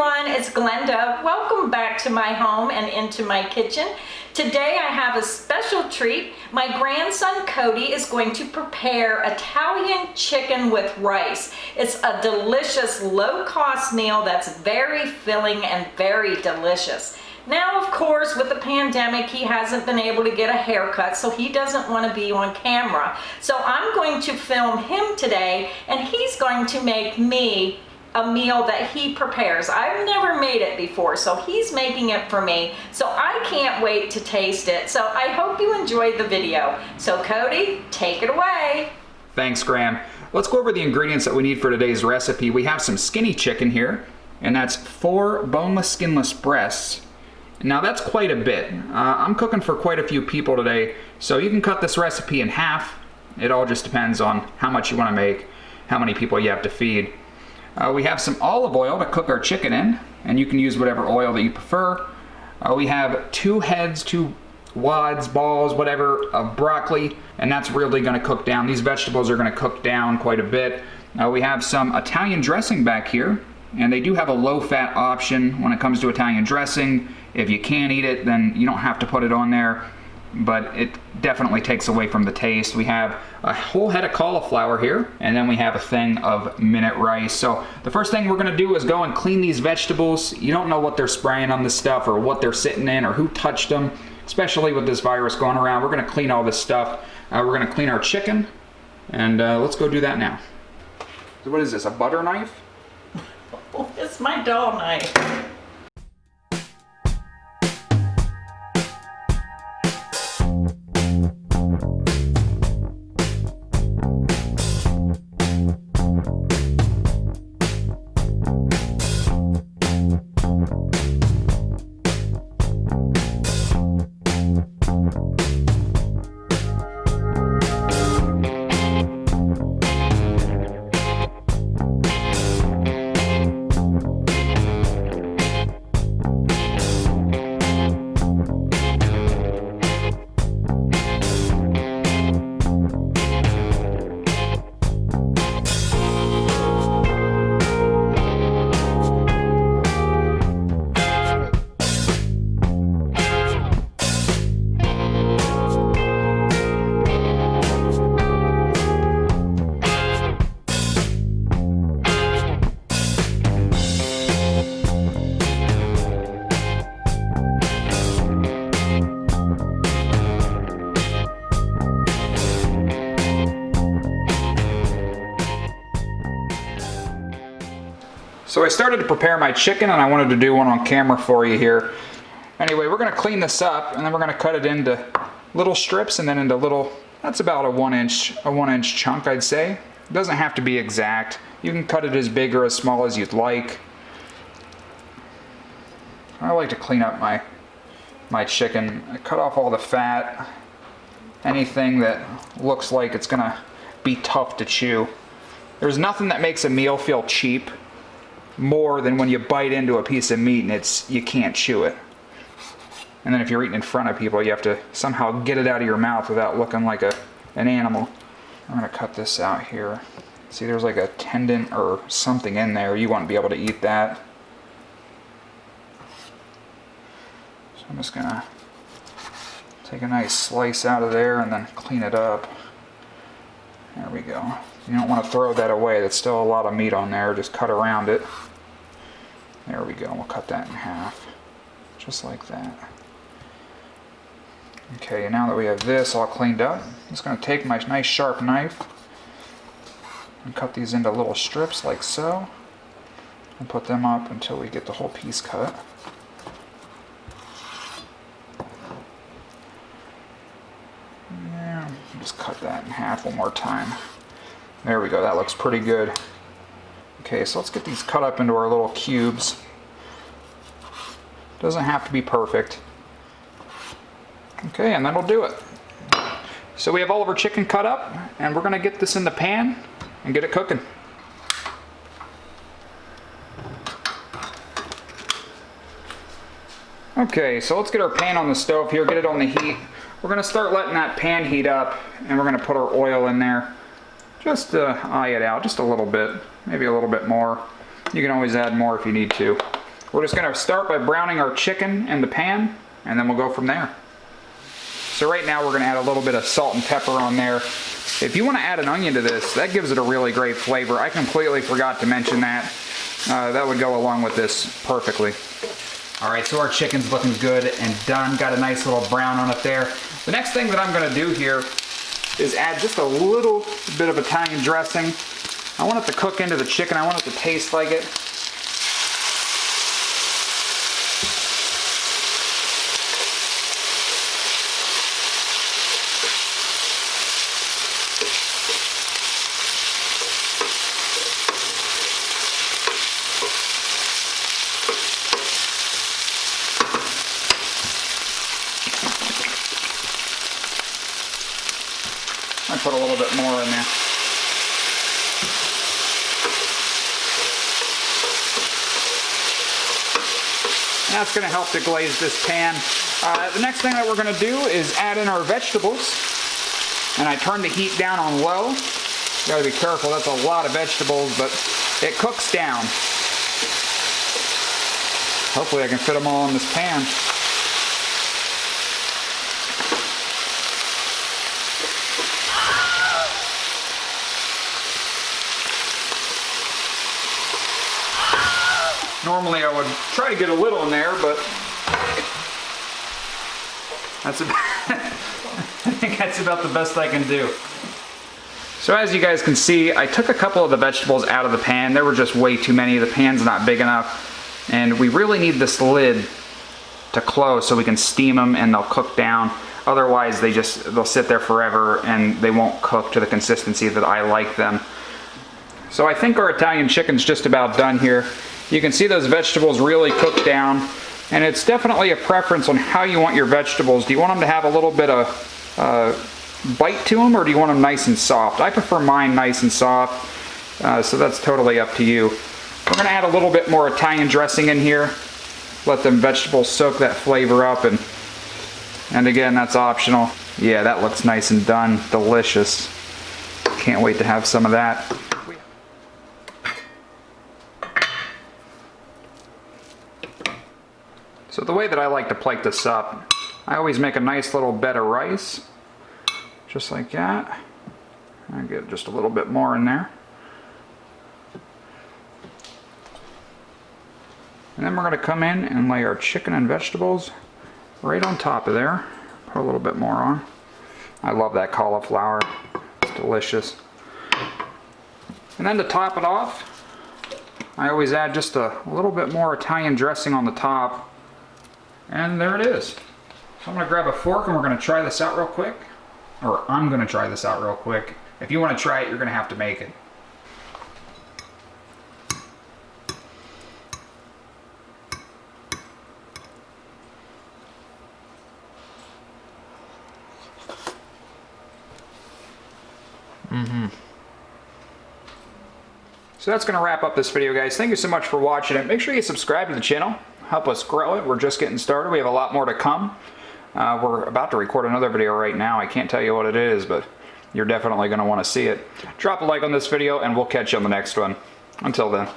everyone, it's Glenda. Welcome back to my home and into my kitchen. Today I have a special treat. My grandson Cody is going to prepare Italian chicken with rice. It's a delicious low-cost meal that's very filling and very delicious. Now, of course, with the pandemic, he hasn't been able to get a haircut, so he doesn't want to be on camera. So I'm going to film him today, and he's going to make me a meal that he prepares. I've never made it before, so he's making it for me. So I can't wait to taste it. So I hope you enjoyed the video. So Cody, take it away. Thanks, Graham. Let's go over the ingredients that we need for today's recipe. We have some skinny chicken here, and that's 4 boneless, skinless breasts. Now that's quite a bit. I'm cooking for quite a few people today, so you can cut this recipe in half. It all just depends on how much you want to make, how many people you have to feed. We have some olive oil to cook our chicken in, and you can use whatever oil that you prefer. We have 2 heads, 2 wads, balls, whatever, of broccoli, and that's really going to cook down. These vegetables are going to cook down quite a bit. We have some Italian dressing back here, and they do have a low-fat option when it comes to Italian dressing. If you can't eat it, then you don't have to put it on there, but it definitely takes away from the taste. We have a whole head of cauliflower here, and then we have a thing of minute rice. So the first thing we're going to do is go and clean these vegetables. You don't know what they're spraying on this stuff or what they're sitting in or who touched them, especially with this virus going around. We're going to clean all this stuff. We're going to clean our chicken, and let's go do that now. So what is this, a butter knife? Oh, it's my doll knife. So I started to prepare my chicken, and I wanted to do one on camera for you here. Anyway, we're going to clean this up, and then we're going to cut it into little strips and then into little, that's about a 1-inch chunk, I'd say. It doesn't have to be exact. You can cut it as big or as small as you'd like. I like to clean up my chicken. I cut off all the fat, anything that looks like it's going to be tough to chew. There's nothing that makes a meal feel cheap more than when you bite into a piece of meat and you can't chew it. And then if you're eating in front of people, you have to somehow get it out of your mouth without looking like an animal. I'm going to cut this out here. See, there's like a tendon or something in there. You won't be able to eat that. So I'm just going to take a nice slice out of there and then clean it up. There we go. You don't want to throw that away. That's still a lot of meat on there. Just cut around it. There we go. We'll cut that in half. Just like that. Okay, now that we have this all cleaned up, I'm just going to take my nice sharp knife and cut these into little strips like so. And put them up until we get the whole piece cut. Yeah, just cut that in half one more time. There we go, that looks pretty good. Okay, so let's get these cut up into our little cubes. Doesn't have to be perfect. Okay, and that'll do it. So we have all of our chicken cut up, and we're gonna get this in the pan and get it cooking. Okay, so let's get our pan on the stove here, get it on the heat. We're gonna start letting that pan heat up, and we're gonna put our oil in there. Just eye it out just a little bit, maybe a little bit more. You can always add more if you need to. We're just gonna start by browning our chicken in the pan, and then we'll go from there. So right now we're gonna add a little bit of salt and pepper on there. If you wanna add an onion to this, that gives it a really great flavor. I completely forgot to mention that. That would go along with this perfectly. All right, so our chicken's looking good and done. Got a nice little brown on it there. The next thing that I'm gonna do here is add just a little bit of Italian dressing. I want it to cook into the chicken. I want it to taste like it. I put a little bit more in there. And that's going to help to glaze this pan. The next thing that we're going to do is add in our vegetables. And I turn the heat down on low. You got to be careful, that's a lot of vegetables, but it cooks down. Hopefully I can fit them all in this pan. Normally I would try to get a little in there, but that's I think that's about the best I can do. So as you guys can see, I took a couple of the vegetables out of the pan. There were just way too many. The pan's not big enough. And we really need this lid to close so we can steam them and they'll cook down. Otherwise they'll sit there forever and they won't cook to the consistency that I like them. So I think our Italian chicken's just about done here. You can see those vegetables really cooked down, and it's definitely a preference on how you want your vegetables. Do you want them to have a little bit of bite to them, or do you want them nice and soft? I prefer mine nice and soft, so that's totally up to you. We're going to add a little bit more Italian dressing in here. Let them vegetables soak that flavor up, and again, that's optional. Yeah, that looks nice and done. Delicious. Can't wait to have some of that. So the way that I like to plate this up, I always make a nice little bed of rice, just like that. I get just a little bit more in there. And then we're going to come in and lay our chicken and vegetables right on top of there. Put a little bit more on. I love that cauliflower. It's delicious. And then to top it off, I always add just a little bit more Italian dressing on the top. And there it is. So I'm going to grab a fork and we're going to try this out real quick. Or I'm going to try this out real quick. If you want to try it, you're going to have to make it. So that's going to wrap up this video, guys. Thank you so much for watching it. Make sure you subscribe to the channel. Help us grow it. We're just getting started. We have a lot more to come. We're about to record another video right now. I can't tell you what it is, but you're definitely going to want to see it. Drop a like on this video and we'll catch you on the next one. Until then.